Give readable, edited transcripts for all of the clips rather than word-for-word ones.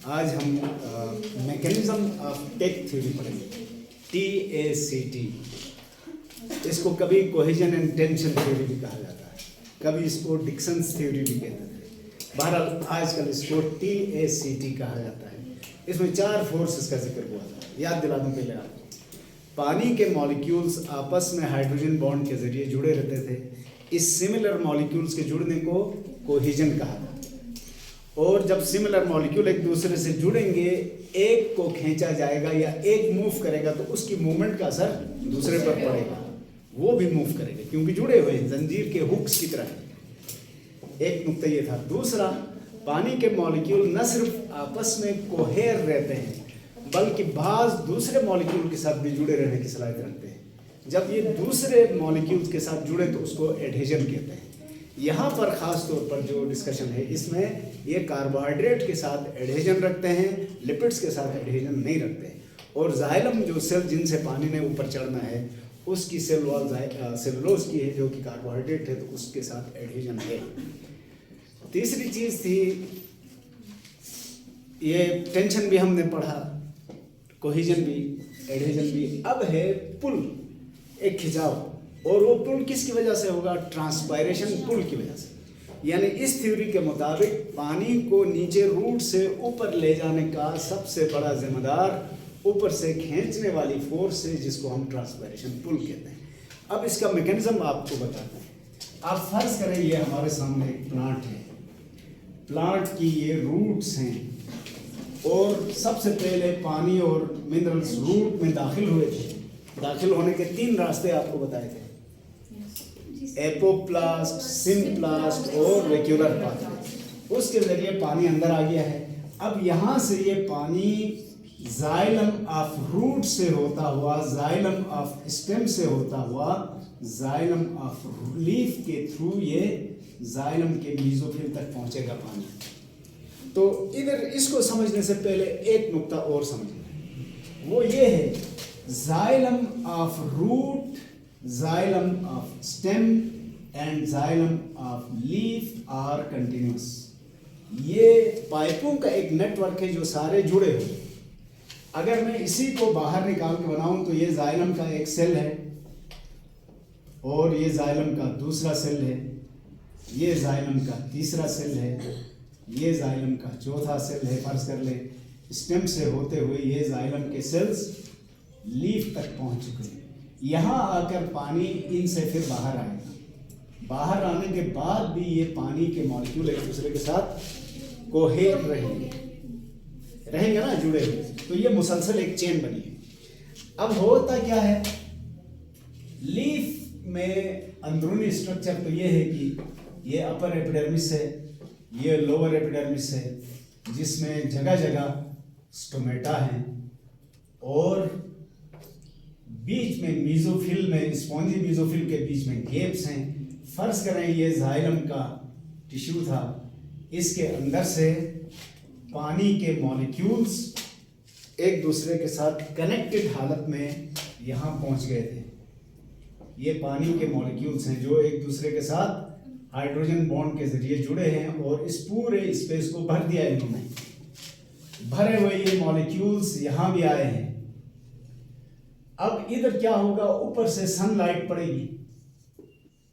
आज हम mechanism of take theory पढ़ेंगे, TACT। इसको कभी कोहेजन एंड टेंशन थ्योरी भी कहा जाता है, कभी इसको डिक्सन्स थ्योरी भी कहते हैं। बहरहाल आजकल इसको TACT कहा जाता है। इसमें 4 फोर्सेस का जिक्र हुआ था, याद दिला दूं पहले आपको। पानी के मॉलिक्यूल्स आपस में हाइड्रोजन बॉन्ड के जरिए जुड़े रहते थे। इस सिमिलर मॉलिक्यूल्स के जुड़ने को कोहेजन कहा था। और जब सिमिलर मॉलिक्यूल एक दूसरे से जुड़ेंगे, एक को खींचा जाएगा या एक मूव करेगा तो उसकी मूवमेंट का असर दूसरे पर पड़ेगा, वो भी मूव करेगा क्योंकि जुड़े हुए हैं, जंजीर के हुक्स की तरह। एक नुक्ता ये था। दूसरा, पानी के मॉलिक्यूल न सिर्फ आपस में कोहेर रहते हैं बल्कि बाज दूसरे मॉलिक्यूल के साथ भी जुड़े रहने की सलाहियत रखते हैं। जब ये दूसरे मॉलिक्यूल्स के साथ जुड़े तो उसको एडहेजन कहते हैं। यहाँ पर ख़ास तौर पर जो डिस्कशन है, इसमें ये कार्बोहाइड्रेट के साथ एडहेजन रखते हैं, लिपिड्स के साथ एडहेजन नहीं रखते हैं। और जाइलम जो सेल जिनसे पानी ने ऊपर चढ़ना है, उसकी सेल वॉल सेलुलोज की है जो कि कार्बोहाइड्रेट है, तो उसके साथ एडहेजन है। तीसरी चीज़ थी, ये टेंशन भी हमने पढ़ा, कोहेजन भी, एडहेजन भी। अब है पुल, एक खिंचाव। और वो पुल किसकी वजह से होगा? ट्रांसपायरेशन पुल की वजह से। यानी इस थ्योरी के मुताबिक पानी को नीचे रूट से ऊपर ले जाने का सबसे बड़ा जिम्मेदार ऊपर से खींचने वाली फोर्स है, जिसको हम ट्रांसपायरेशन पुल कहते हैं। अब इसका मैकेनिज्म आपको बताते हैं। आप फर्ज करें ये हमारे सामने एक प्लांट है, प्लांट की ये रूट्स हैं और सबसे पहले पानी और मिनरल्स रूट में दाखिल हुए थे। दाखिल होने के 3 रास्ते आपको बताए थे, एपोप्लास्ट, सिम्प्लास्ट और वेक्यूलर पाथवे। उसके जरिए पानी अंदर आ गया है। अब यहाँ से ये पानी जाइलम ऑफ रूट से होता हुआ, जाइलम ऑफ स्टेम से होता हुआ, जाइलम ऑफ लीफ के थ्रू ये जाइलम के मीजोफिल तक पहुँचेगा पानी। तो इधर इसको समझने से पहले एक नुक्ता और समझना, वो ये है, xylem of root, xylem of stem and xylem of leaf are continuous. ये पाइपों का एक नेटवर्क है जो सारे जुड़े हुए। अगर मैं इसी को बाहर निकाल के बनाऊं तो ये जाइलम का एक सेल है और ये जाइलम का दूसरा सेल है, ये जाइलम का तीसरा सेल है, ये जाइलम का चौथा सेल है। फर्ज कर ले स्टेम से होते हुए ये जाइलम के सेल्स लीफ तक पहुंच चुके हैं। यहाँ आकर पानी इनसे फिर बाहर आएगा। बाहर आने के बाद भी ये पानी के मॉलिक्यूल एक दूसरे के साथ कोहेर रहेंगे ना, जुड़े हुए। तो ये मुसलसल एक चेन बनी है। अब होता क्या है, लीफ में अंदरूनी स्ट्रक्चर तो ये है कि ये अपर एपिडर्मिस है, ये लोअर एपिडर्मिस है, जिसमें जगह जगह स्टोमेटा है और बीच में मीजोफिल में, स्पॉन्जी मीजोफिल के बीच में गेप्स हैं। फर्ज करें ये जाइलम का टिश्यू था, इसके अंदर से पानी के मॉलिक्यूल्स एक दूसरे के साथ कनेक्टेड हालत में यहाँ पहुँच गए थे। ये पानी के मॉलिक्यूल्स हैं जो एक दूसरे के साथ हाइड्रोजन बॉन्ड के जरिए जुड़े हैं और इस पूरे स्पेस को भर दिया इन्होंने। भरे हुए ये मॉलिक्यूल्स यहाँ भी आए हैं। अब इधर क्या होगा, ऊपर से सनलाइट पड़ेगी।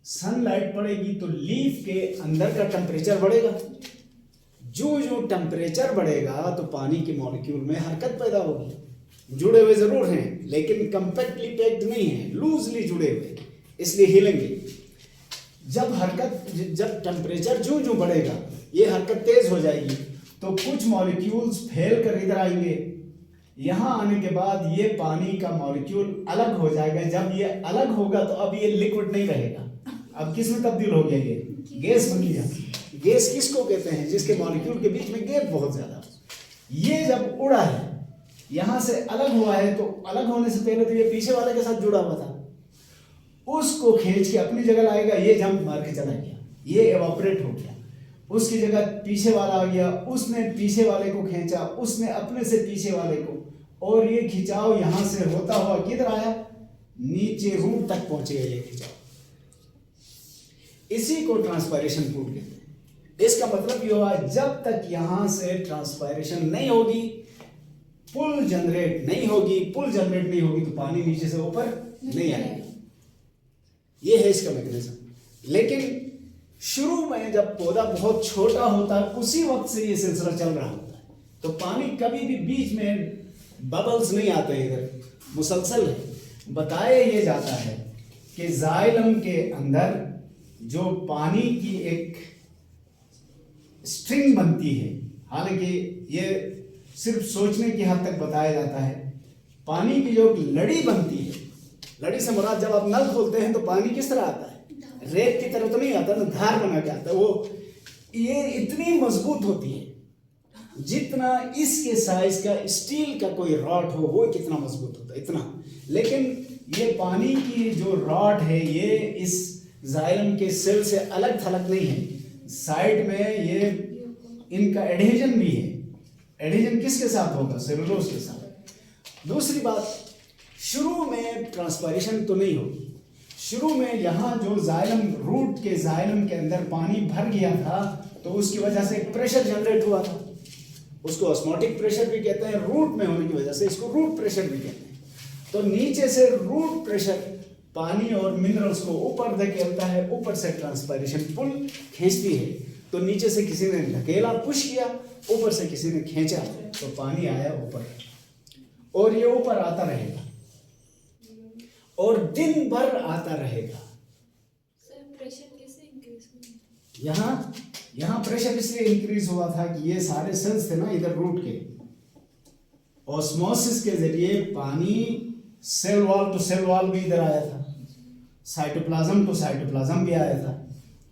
सनलाइट पड़ेगी तो लीफ के अंदर का टेम्परेचर बढ़ेगा। जो जो टेम्परेचर बढ़ेगा तो पानी के मॉलिक्यूल में हरकत पैदा होगी। जुड़े हुए जरूर हैं लेकिन कंपैक्टली पैक्ड नहीं है, लूजली जुड़े हुए, इसलिए हिलेंगे। जब टेम्परेचर जो बढ़ेगा, ये हरकत तेज हो जाएगी तो कुछ मॉलिक्यूल्स फैल कर इधर आएंगे। यहाँ आने के बाद ये पानी का मॉलिक्यूल अलग हो जाएगा। जब ये अलग होगा तो अब ये लिक्विड नहीं रहेगा, अब किस में तब्दील हो गया, ये गैस बन गया। गैस किसको कहते हैं? जिसके मॉलिक्यूल के बीच में गैप बहुत ज्यादा। ये जब उड़ा है, यहाँ से अलग हुआ है, तो अलग होने से पहले तो ये पीछे वाले के साथ जुड़ा हुआ था, उसको खींच के अपनी जगह लाएगा। ये जंप मार के चला गया, ये एवापोरेट हो गया। उसकी जगह पीछे वाला आ गया, उसने पीछे वाले को खींचा, उसने अपने से पीछे वाले को, और ये खिंचाव यहाँ से होता हुआ किधर आया, नीचे रूट तक पहुंचेगा ये खिंचाव। इसी को ट्रांसपायरेशन पुल कहते हैं। इसका मतलब ये हुआ जब तक यहां से ट्रांसपायरेशन नहीं होगी, पुल जनरेट नहीं होगी तो पानी नीचे से ऊपर नहीं आएगा। ये है इसका मैकेनिज्म। लेकिन शुरू में जब पौधा बहुत छोटा होता है उसी वक्त से ये सिलसिला चल रहा होता है, तो पानी कभी भी बीच में बबल्स नहीं आते हैं, इधर मुसलसल है। बताया ये जाता है कि जाइलम के अंदर जो पानी की एक स्ट्रिंग बनती है, हालांकि ये सिर्फ सोचने की हद तक बताया जाता है, पानी की जो लड़ी बनती है, लड़ी से मुराद जब आप नल खोलते हैं तो पानी किस तरह आता है, रेत की तरह तो नहीं आता ना, धार बना के आता है। वो ये इतनी मजबूत होती है जितना इसके साइज का स्टील का कोई रॉड हो वो कितना मजबूत होता है, इतना। लेकिन ये पानी की जो रॉड है ये इस जाइलम के सेल से अलग थलग नहीं है, साइड में ये इनका एडहेजन भी है। एडहेजन किसके साथ होगा, सेलुलोज के साथ। दूसरी बात, शुरू में ट्रांसपायरेशन तो नहीं होगी। शुरू में यहाँ जो जाइलम, रूट के जाइलम के अंदर पानी भर गया था तो उसकी वजह से एक प्रेशर जनरेट हुआ था, उसको ऑस्मोटिक प्रेशर भी कहते हैं। रूट में होने की वजह से इसको रूट प्रेशर भी कहते हैं। तो नीचे से रूट प्रेशर पानी और मिनरल्स को ऊपर धकेलता है, ऊपर से ट्रांसपायरेशन पुल खींचती है। तो नीचे से किसी ने धकेला, पुश किया, ऊपर से किसी ने खींचा तो पानी आया ऊपर, और ये ऊपर आता रहेगा और दिन भर आता रहेगा। सर प्रेशर कैसे इंक्रीज हुआ? यहाँ प्रेशर इसलिए इंक्रीज हुआ था कि ये सारे सेल्स थे ना इधर रूट के, ऑस्मोसिस के जरिए पानी cell wall to cell wall भी इधर आया था, साइटोप्लाज्म टू साइटोप्लाज्म भी आया था,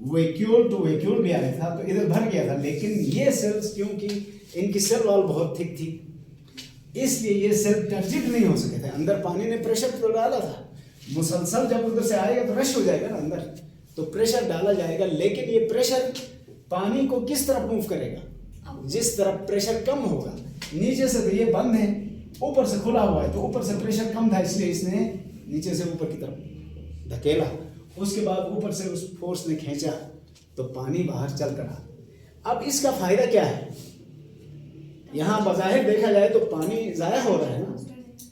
वैक्यूल टू वैक्यूल भी आया था, तो इधर भर गया था। लेकिन ये सेल्स क्योंकि इनकी सेल वॉल बहुत थिक थी इसलिए ये सेल टर्जिट नहीं हो सके थे। अंदर पानी ने प्रेशर तो डाला था, मुसलसल जब उधर से आएगा तो रश हो जाएगा ना अंदर, तो प्रेशर डाला जाएगा। लेकिन ये प्रेशर पानी को किस तरफ मूव करेगा, जिस तरफ प्रेशर कम होगा। नीचे से तो ये बंद है, ऊपर से खुला हुआ है, तो ऊपर से प्रेशर कम था इसलिए इसने नीचे से ऊपर की तरफ धकेला, उसके बाद ऊपर से उस फोर्स ने खींचा तो पानी बाहर चल कर आ। अब इसका फायदा क्या है, यहाँ बज़ाहिर देखा जाए तो पानी ज़ाया हो रहा है ना,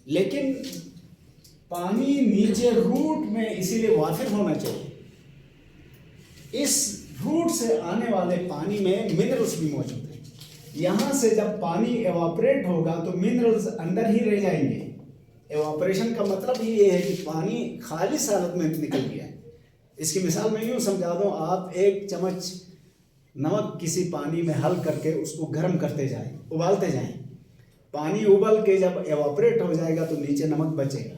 लेकिन पानी नीचे रूट में इसीलिए वाफिर होना चाहिए। इस रूट से आने वाले पानी में मिनरल्स भी मौजूद हैं। यहाँ से जब पानी एवापोरेट होगा तो मिनरल्स अंदर ही रह जाएंगे। एवापोरेशन का मतलब ही ये है कि पानी खालिस हालत में निकल गया है। इसकी मिसाल मैं यूँ समझा दूँ, आप एक चम्मच नमक किसी पानी में हल करके उसको गर्म करते जाएं, उबालते जाएं, पानी उबल के जब एवापोरेट हो जाएगा तो नीचे नमक बचेगा।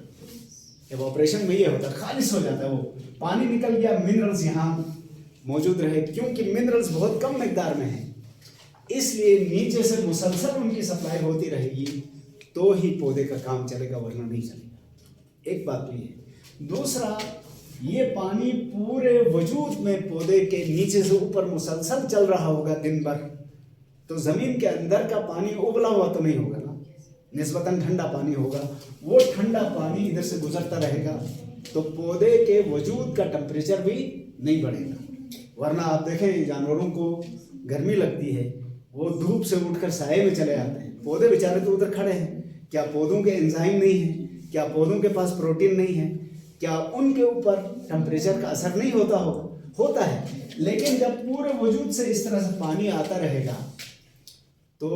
एवापोरेशन में ये होता है, खालिश हो जाता है, वो पानी निकल गया, मिनरल्स यहाँ मौजूद रहे। क्योंकि मिनरल्स बहुत कम मिकदार में हैं इसलिए नीचे से मुसलसल उनकी सप्लाई होती रहेगी तो ही पौधे का काम चलेगा, वरना नहीं चलेगा। एक बात तो ये। दूसरा, ये पानी पूरे वजूद में पौधे के नीचे से ऊपर मुसलसल चल रहा होगा दिन भर, तो ज़मीन के अंदर का पानी उबला हुआ तो नहीं होगा ना, निस्बतन ठंडा पानी होगा। वो ठंडा पानी इधर से गुजरता रहेगा तो पौधे के वजूद का टेम्परेचर भी नहीं बढ़ेगा। वरना आप देखें जानवरों को गर्मी लगती है, वो धूप से उठकर साए में चले आते हैं, पौधे बेचारे तो उधर खड़े हैं। क्या पौधों के एंजाइम नहीं है, क्या पौधों के पास प्रोटीन नहीं है, क्या उनके ऊपर टेम्परेचर का असर नहीं होता होगा? होता है। लेकिन जब पूरे वजूद से इस तरह से पानी आता रहेगा तो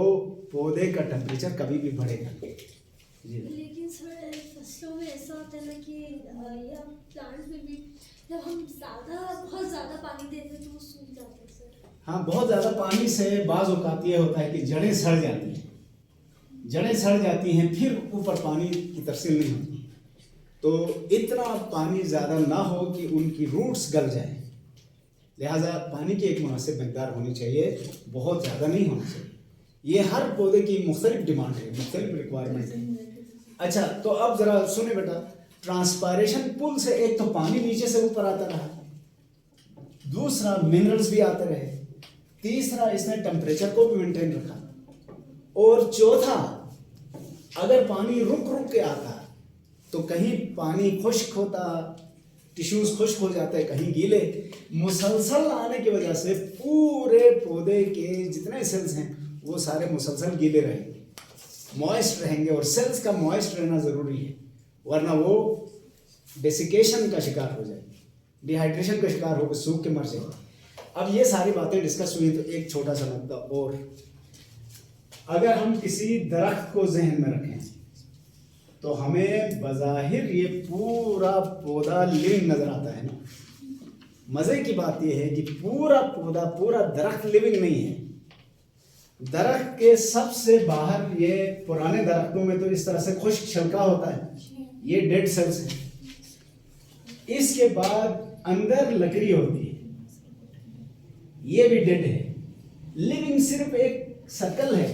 पौधे का टेम्परेचर कभी भी बढ़ेगा नहीं। लेकिन सर फसलों में ऐसा होता है ना कि या प्लांट्स में भी जब हम बहुत ज़्यादा पानी देते हैं तो वो सूख जाते हैं सर। हाँ, बहुत ज़्यादा पानी से बाज़ औक़ात ये होता है कि जड़ें सड़ जाती हैं, जड़ें सड़ जाती हैं, फिर ऊपर पानी की तरसील नहीं होती। तो इतना पानी ज़्यादा ना हो कि उनकी रूट्स गल जाएं, लिहाजा पानी की एक मुनासिब मकदार होनी चाहिए, बहुत ज़्यादा नहीं होना चाहिए। ये हर पौधे की मुख्तलिफ डिमांड है, मुख्तलिफ रिक्वायरमेंट है। अच्छा, तो अब ज़रा सुने बेटा, ट्रांसपायरेशन पुल से एक तो पानी नीचे से ऊपर आता रहा, दूसरा मिनरल्स भी आते रहे, तीसरा इसने टेम्परेचर को भी मेंटेन रखा, और चौथा अगर पानी रुक रुक के आता तो कहीं पानी खुश्क होता, टिश्यूज खुश्क हो जाते हैं, कहीं गीले। मुसलसल आने की वजह से पूरे पौधे के जितने सेल्स हैं वो सारे मुसलसल गीले रहेंगे, मॉइस्ट रहेंगे, और सेल्स का मॉइस्ट रहना ज़रूरी है, वरना वो डेसिकेशन का शिकार हो जाएगी, डिहाइड्रेशन का शिकार होकर सूख के मर जाएगी। अब ये सारी बातें डिस्कस हुई, तो एक छोटा सा नुकता और, अगर हम किसी दरख्त को जहन में रखें तो हमें बज़ाहिर ये पूरा पौधा लिविंग नजर आता है ना। मज़े की बात यह है कि पूरा पौधा, पूरा दरख्त लिविंग नहीं है। दरख्त के सबसे बाहर, ये पुराने दरख्तों में तो इस तरह से खुश्क छिलका होता है, ये डेड सेल्स है। इसके बाद अंदर लकड़ी होती है, ये भी डेड है। लिविंग सिर्फ एक सर्कल है।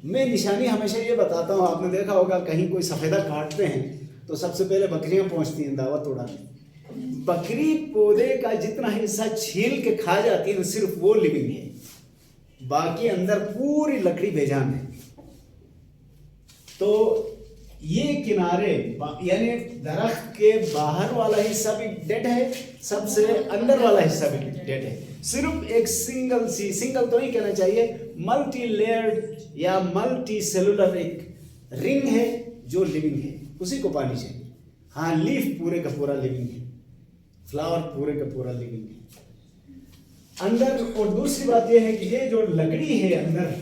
मैं निशानी हमेशा ये बताता हूँ, आपने देखा होगा कहीं कोई सफ़ेदा काटते हैं तो सबसे पहले बकरियां पहुंचती हैं दावत उड़ाने। बकरी पौधे का जितना हिस्सा छील के खा जाती है, सिर्फ वो लिविंग है, बाकी अंदर पूरी लकड़ी बेजान है। तो ये किनारे, यानी दरख्त के बाहर वाला हिस्सा भी डेड है, सबसे अंदर वाला हिस्सा भी डेड है। सिर्फ एक सिंगल तो नहीं कहना चाहिए, मल्टी लेयर्ड या मल्टी सेलुलर एक रिंग है जो लिविंग है, उसी को पानी चाहिए। हाँ, लीफ पूरे का पूरा लिविंग है, फ्लावर पूरे का पूरा लिविंग है अंदर। और दूसरी बात यह है कि ये जो लकड़ी है अंदर,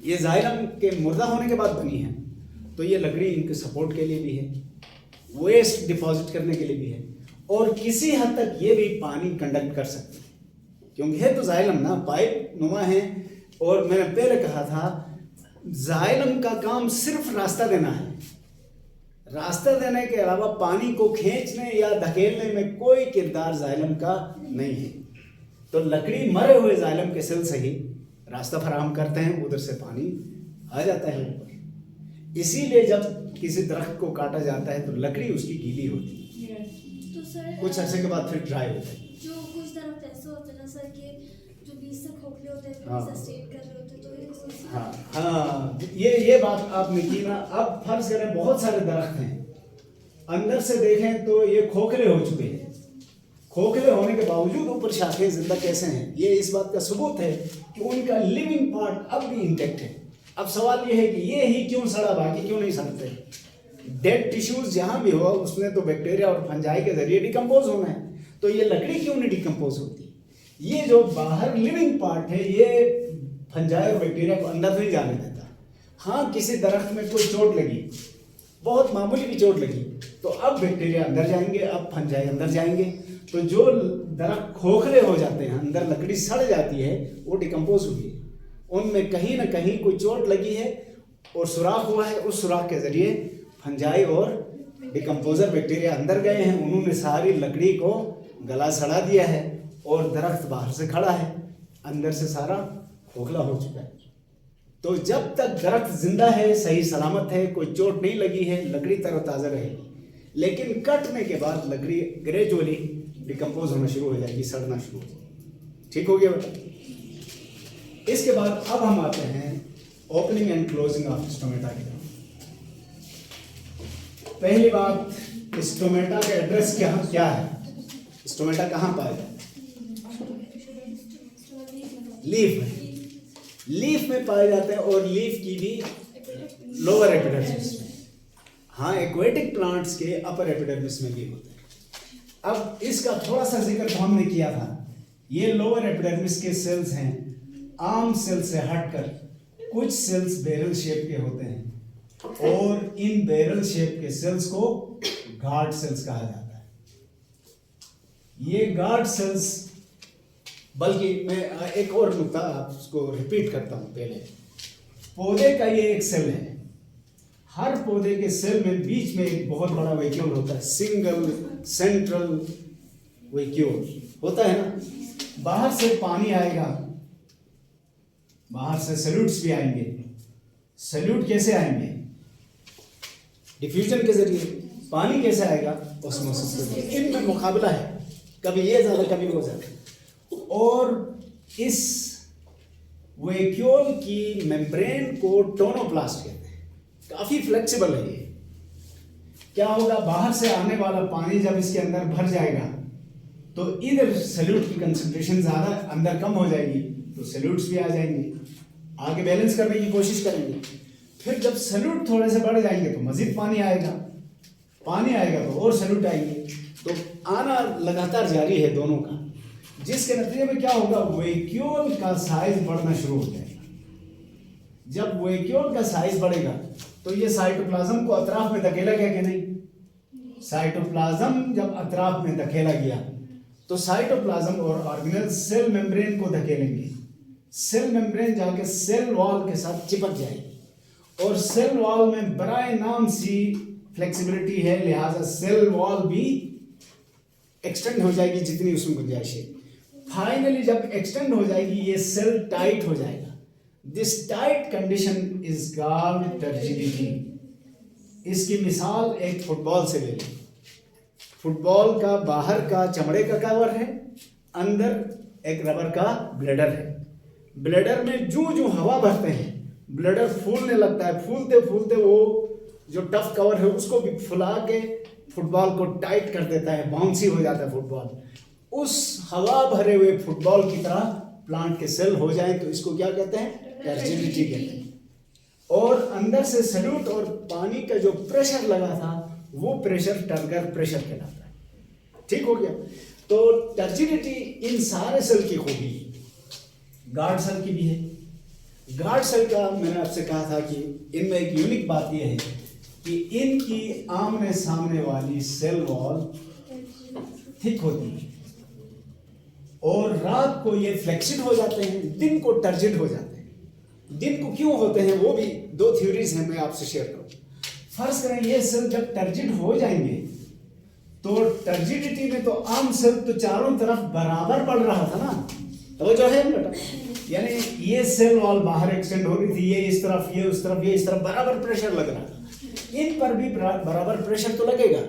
ये जाइलम के मुर्दा होने के बाद बनी है, तो ये लकड़ी इनके सपोर्ट के लिए भी है, वेस्ट डिपॉजिट करने के लिए भी है, और किसी हद तक ये भी पानी कंडक्ट कर सकते हैं, क्योंकि है तो जाइलम ना, पाइप नुमा है। और मैंने पहले कहा था, जाइलम का काम सिर्फ रास्ता देना है। रास्ता देने के अलावा पानी को खींचने या धकेलने में कोई किरदार जाइलम का नहीं है। तो लकड़ी मरे हुए जाइलम के सेल से ही रास्ता फराहम करते हैं, उधर से पानी आ जाता है ऊपर। इसीलिए जब किसी दरख्त को काटा जाता है तो लकड़ी उसकी गीली होती है, तो सर कुछ अरसे के बाद फिर ड्राई होता है। जो कुछ दरख्त ऐसे होते हैं ना सर, कि जो बीच से खोखले होते हैं, हाँ। सस्टेन कर रहे होते हैं, तो ये हाँ, ये बात आपने की ना। अब फर्ज करें बहुत सारे दरख्त हैं, अंदर से देखें तो ये खोखले हो चुके हैं। खोखले होने के बावजूद ऊपर शाखें जिंदा कैसे हैं, ये इस बात का सबूत है कि उनका लिविंग पार्ट अब भी इंटेक्ट है। अब सवाल ये है कि ये ही क्यों सड़ा, बाकी क्यों नहीं सड़ते? डेड टिश्यूज जहां भी हो उसमें तो बैक्टीरिया और फंजाई के जरिए डिकम्पोज होना है, तो ये लकड़ी क्यों नहीं डिकम्पोज होती? ये जो बाहर लिविंग पार्ट है, ये फंजाई और बैक्टीरिया को अंदर नहीं जाने देता। हाँ, किसी दरख्त में कोई चोट लगी, बहुत मामूली भी चोट लगी, तो अब बैक्टीरिया अंदर जाएंगे, अब फंजाई अंदर जाएंगे। तो जो दरख्त खोखले हो जाते हैं, अंदर लकड़ी सड़ जाती है, वो डिकम्पोज हुई है, उनमें कहीं ना कहीं कोई चोट लगी है और सुराख हुआ है, उस सुराख के जरिए फंजाई और डिकम्पोजर बैक्टीरिया अंदर गए हैं, उन्होंने सारी लकड़ी को गला सड़ा दिया है और दरख्त बाहर से खड़ा है, अंदर से सारा खोखला हो चुका है। तो जब तक दरख्त जिंदा है, सही सलामत है, कोई चोट नहीं लगी है, लकड़ी तरोताज़ा रहेगी। लेकिन कटने के बाद लकड़ी ग्रेजुअली डिकम्पोज होना शुरू हो जाएगी, सड़ना शुरू हो जाएगी। ठीक हो गया बेटा? इसके बाद अब हम आते हैं opening and closing of stomata की तरफ। पहली बात, स्टोमेटा का एड्रेस क्या है? स्टोमेटा कहाँ पाया जाता है? लीफ में, लीफ में पाए जाते हैं, और लीफ की भी लोअर एपिडर्मिस में। हाँ, एक्वेटिक प्लांट्स के अपर एपिडर्मिस में भी होते हैं। अब इसका थोड़ा सा जिक्र तो हमने किया था। ये लोअर एपिडर्मिस के सेल्स हैं, आम सेल से हटकर कुछ सेल्स बैरल शेप के होते हैं, और इन बैरल शेप के सेल्स को गार्ड सेल्स कहा जाता है। ये गार्ड सेल्स, बल्कि मैं एक और नुकता आपको रिपीट करता हूं पहले। पौधे का ये एक सेल है, हर पौधे के सेल में बीच में एक बहुत बड़ा वैक्यूल होता है, सिंगल सेंट्रल वैक्यूल होता है ना। बाहर से पानी आएगा, बाहर से सैल्यूट्स भी आएंगे। सैल्यूट कैसे आएंगे? डिफ्यूजन के जरिए। पानी कैसे आएगा? ऑस्मोसिस के जरिए। इनमें मुकाबला है, कभी ये ज्यादा कभी वो ज्यादा। और इस वैक्यूल की मेम्ब्रेन को टोनोप्लास्ट कहते हैं, काफी फ्लेक्सिबल है ये। क्या होगा, बाहर से आने वाला पानी जब इसके अंदर भर जाएगा तो इधर सॉल्यूट की कंसंट्रेशन ज़्यादा अंदर कम हो जाएगी, तो सॉल्यूट्स भी आ जाएंगे, आगे बैलेंस करने की कोशिश करेंगे। फिर जब सॉल्यूट थोड़े से बढ़ जाएंगे तो मजीद पानी आएगा तो और सॉल्यूट आएंगे, तो आना लगातार जारी है दोनों का, जिसके नतीजे में क्या होगा, वैक्यूल का साइज बढ़ना शुरू हो जाएगा। जब वैक्यूल का साइज बढ़ेगा तो ये साइटोप्लाज्म को अतराफ में धकेला गया कि नहीं, साइटोप्लाज्म जब अतराफ में धकेला गया तो साइटोप्लाज्म और ऑर्गेनेल सेल मेम्ब्रेन को धकेलेंगे, सेल मेम्ब्रेन जाके सेल वॉल के साथ चिपक जाएगी और सेल वॉल में बराए नाम सी फ्लेक्सिबिलिटी है, लिहाजा सेल वॉल भी एक्सटेंड हो जाएगी जितनी उसमें गुंजाइश है। फाइनली जब एक्सटेंड हो जाएगी ये सेल टाइट हो जाएगा। This tight condition is called turgidity. इसकी मिसाल एक फुटबॉल से ले लें। फुटबॉल का बाहर का चमड़े का कवर है, अंदर एक रबर का ब्लेडर है। ब्लेडर में जो हवा भरते हैं ब्लेडर फूलने लगता है, फूलते फूलते वो जो टफ कवर है उसको भी फुला के फुटबॉल को टाइट कर देता है, बाउंसी हो जाता है फुटबॉल। उस हवा भरे हुए फुटबॉल की तरह प्लांट के सेल हो जाए तो इसको क्या कहते हैं, टर्जिडिटी कहते हैं। और अंदर से सॉल्यूट और पानी का जो प्रेशर लगा था वो प्रेशर टर्गर प्रेशर कहलाता है। ठीक हो गया। तो टर्जिडिटी इन सारे सेल की खूबी, गार्ड सेल की भी है। गार्ड सेल का मैंने आपसे कहा था कि इनमें एक यूनिक बात यह है कि इनकी आमने सामने वाली सेल वॉल थिक होती है और रात को ये फ्लेक्सिड हो जाते हैं, दिन को टर्जिड हो जाते हैं। दिन को क्यों होते हैं वो भी दो थ्योरीज हैं, मैं आपसे शेयर करूँ। फर्ज करें ये सेल जब टर्जिड हो जाएंगे तो टर्जिडिटी में तो आम सेल तो चारों तरफ बराबर बढ़ रहा था ना, तो जो है बेटा, यानी ये सेल वॉल बाहर एक्सटेंड हो रही थी, ये इस तरफ, ये उस तरफ, ये इस तरफ, बराबर प्रेशर लग रहा था। इन पर भी बराबर प्रेशर तो लगेगा,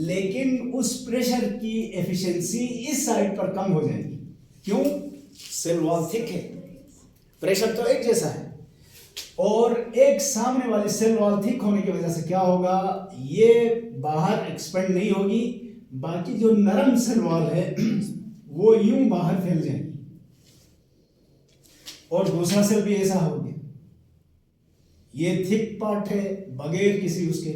लेकिन उस प्रेशर की एफिशिएंसी इस साइड पर कम हो जाएगी। क्यों? सेल वॉल थिक है, प्रेशर तो एक जैसा है। और एक सामने वाली सेल वॉल थिक होने की वजह से क्या होगा, ये बाहर एक्सपेंड नहीं होगी, बाकी जो नरम सेल वॉल है वो यूं बाहर फैल जाएगी। और दूसरा सेल भी ऐसा हो गया, ये थिक पार्ट है बगैर किसी उसके,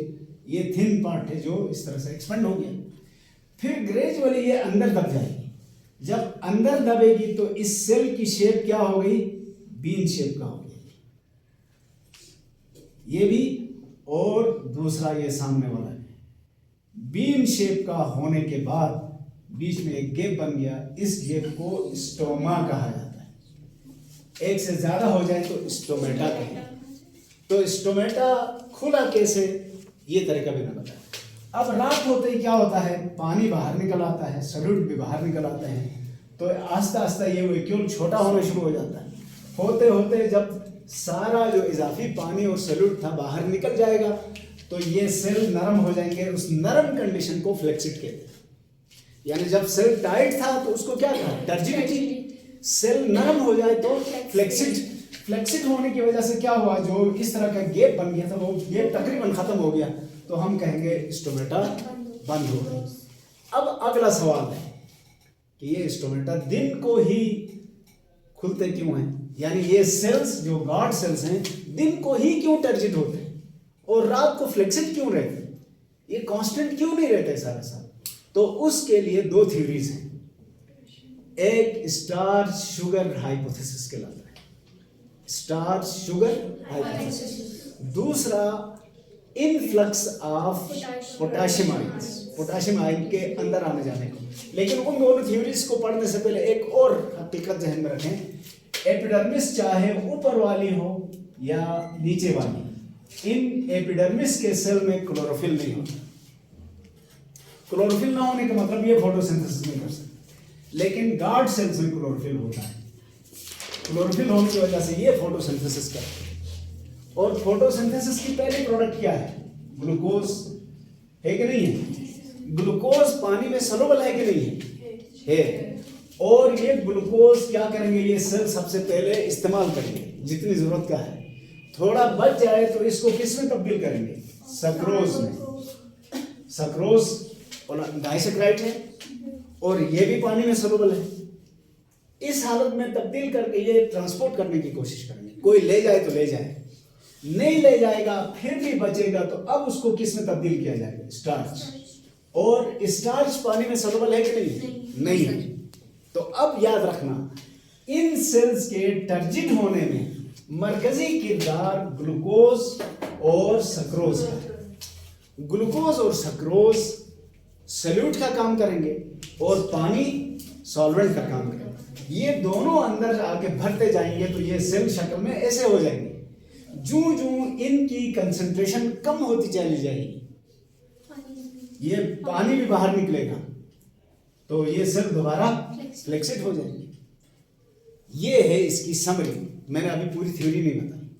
ये थिन पार्ट है जो इस तरह से एक्सपेंड हो गया। फिर ग्रेजुअली ये अंदर दब जाएगी। जब अंदर दबेगी तो इस सेल की शेप क्या हो गई, बीन शेप का हो गया ये भी, और दूसरा ये सामने वाला है। बीन शेप का होने के बाद बीच में एक गैप बन गया, इस गैप को स्टोमा कहा जाता है। एक से ज्यादा हो जाए तो स्टोमेटा कहते हैं। तो स्टोमेटा खुला कैसे, ये तरीका भी मैं बताया। अब रात होते ही क्या होता है, पानी बाहर निकल आता है, सॉल्यूट भी बाहर निकल आते हैं, तो आस्ता आस्ता ये वैक्यूल छोटा होना शुरू हो जाता है। होते होते जब सारा जो इजाफी पानी और सॉल्यूट था बाहर निकल जाएगा तो ये सेल नरम हो जाएंगे। उस नरम कंडीशन को फ्लेक्सिड कहते हैं। यानी जब सेल टाइट था तो उसको क्या था, टर्जिडिटी। सेल नरम हो जाए तो फ्लेक्सिड। फ्लेक्सिड होने की वजह से क्या हुआ, जो इस तरह का गैप बन गया था वो गैप तकरीबन खत्म हो गया, तो हम कहेंगे स्टोमेटा बंद हो गई। अब अगला सवाल है कि ये स्टोमेटा दिन को ही खुलते क्यों हैं, यानी ये सेल्स जो गार्ड सेल्स हैं दिन को ही क्यों टर्जिड होते हैं और रात को फ्लेक्सिड क्यों रहते हैं, ये कांस्टेंट क्यों नहीं रहते सारा साल। तो उसके लिए दो थ्योरीज हैं। एक स्टार्च शुगर हाइपोथेसिस कहलाता है, स्टार्च शुगर हाइपोथेसिस। दूसरा influx of potassium ions, potassium ion के अंदर आने जाने को। लेकिन उन दोनों थ्योरीज को पढ़ने से पहले एक और हकीकत ध्यान में रखें, एपिडर्मिस चाहे ऊपर वाली हो या नीचे वाली, इन एपिडर्मिस के सेल में क्लोरोफिल नहीं होता। क्लोरोफिल ना होने का मतलब ये फोटोसिंथेसिस नहीं कर सकते, लेकिन गार्ड सेल्स में क्लोरोफिल होता है। क्लोरोफिल होने की वजह से ये फोटोसिंथेसिस करते हैं। और फोटोसिंथेसिस की पहली प्रोडक्ट क्या है, ग्लूकोज है कि नहीं है। ग्लूकोज पानी में सॉल्युबल है कि नहीं है। और ये ग्लूकोज क्या करेंगे, ये सेल सबसे पहले इस्तेमाल करेंगे जितनी जरूरत का है। थोड़ा बच जाए तो इसको किस में तब्दील करेंगे, सक्रोज में। सक्रोज और डाइसेक्राइड है, और ये भी पानी में सॉल्युबल है। इस हालत में तब्दील करके ये ट्रांसपोर्ट करने की कोशिश करेंगे। कोई ले जाए तो ले जाए, नहीं ले जाएगा फिर भी बचेगा तो अब उसको किस में तब्दील किया जाएगा? स्टार्च। और स्टार्च पानी में सॉल्युबल है कि नहीं? नहीं है। तो अब याद रखना, इन सेल्स के टर्जिट होने में मरकजी किरदार ग्लूकोज और सक्रोज का। ग्लूकोज और सक्रोज सल्यूट का काम करेंगे और पानी सॉल्वेंट का काम करेगा। ये दोनों अंदर आके भरते जाएंगे तो ये सेल शक्ल में ऐसे हो जाएंगे। जूं जूं इनकी कंसंट्रेशन कम होती चली जाएगी, ये पानी भी बाहर निकलेगा तो ये सेल दोबारा फ्लेक्सिड हो जाएंगे। ये है इसकी समरी। मैंने अभी पूरी थ्योरी नहीं बताई।